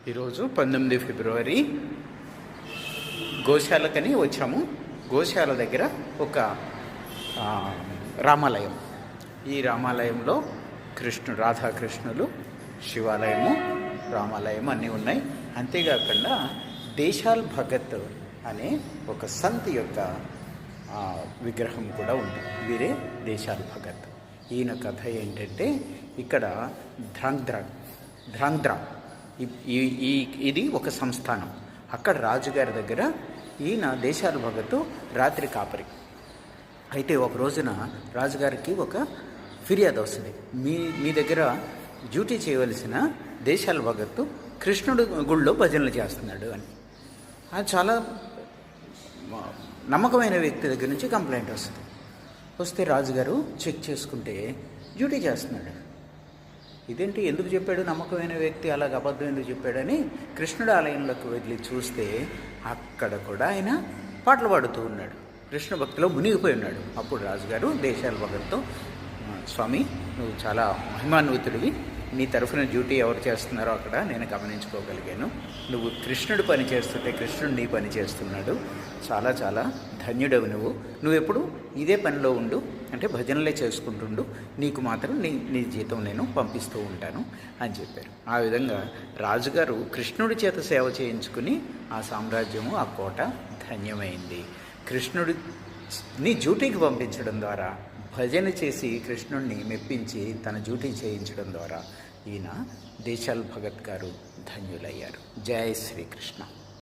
ఈరోజు 19 ఫిబ్రవరి గోశాలకని వచ్చాము. గోశాల దగ్గర ఒక రామాలయం. ఈ రామాలయంలో రాధాకృష్ణులు, శివాలయము, రామాలయం అన్నీ ఉన్నాయి. అంతేకాకుండా దేశాల్ భగత్ అనే ఒక సంత్ యొక్క విగ్రహం కూడా ఉంది. వీరే దేశాల్ భగత్. ఈయన కథ ఏంటంటే, ఇక్కడ ధ్రాంగ్ధ్రా ఇది ఒక సంస్థానం. అక్కడ రాజుగారి దగ్గర ఈయన దేశాల్ భగత్ రాత్రి కాపరి. అయితే ఒక రోజున రాజుగారికి ఒక ఫిర్యాదు వస్తుంది, మీ దగ్గర డ్యూటీ చేయవలసిన దేశాల్ భగత్ కృష్ణుడు గుళ్ళో భజనలు చేస్తున్నాడు అని. అది చాలా నమ్మకమైన వ్యక్తి దగ్గర నుంచి కంప్లైంట్ వస్తుంది. వస్తే రాజుగారు చెక్ చేసుకుంటే డ్యూటీ చేస్తున్నాడు. ఇదేంటి, ఎందుకు చెప్పాడు, నమ్మకమైన వ్యక్తి అలాగ అబద్ధం ఎందుకు చెప్పాడని కృష్ణుడు ఆలయంలోకి వెళ్ళి చూస్తే అక్కడ కూడా ఆయన పాటలు పాడుతూ ఉన్నాడు, కృష్ణ భక్తిలో మునిగిపోయి ఉన్నాడు. అప్పుడు రాజుగారు దేశాల్ భగత్తో, స్వామి నువ్వు చాలా మహిమాన్వితుడివి, నీ తరఫున డ్యూటీ ఎవరు చేస్తున్నారో అక్కడ నేను గమనించుకోగలిగాను. నువ్వు కృష్ణుడు పని చేస్తుంటే కృష్ణుడు నీ పని చేస్తున్నాడు, చాలా చాలా ధన్యుడవు నువ్వు ఎప్పుడు ఇదే పనిలో ఉండు, అంటే భజనలే చేసుకుంటుండు, నీకు మాత్రం నీ జీతం నేను పంపిస్తూ ఉంటాను అని చెప్పారు. ఆ విధంగా రాజుగారు కృష్ణుడి చేత సేవ చేయించుకుని ఆ సామ్రాజ్యము, ఆ కోట ధన్యమైంది. కృష్ణుడిని డ్యూటీకి పంపించడం ద్వారా, భజన చేసి కృష్ణుడిని మెప్పించి తన డ్యూటీ చేయించడం ద్వారా ఈయన దేశాల్ భగత్ గారు ధన్యులయ్యారు. జై శ్రీకృష్ణ.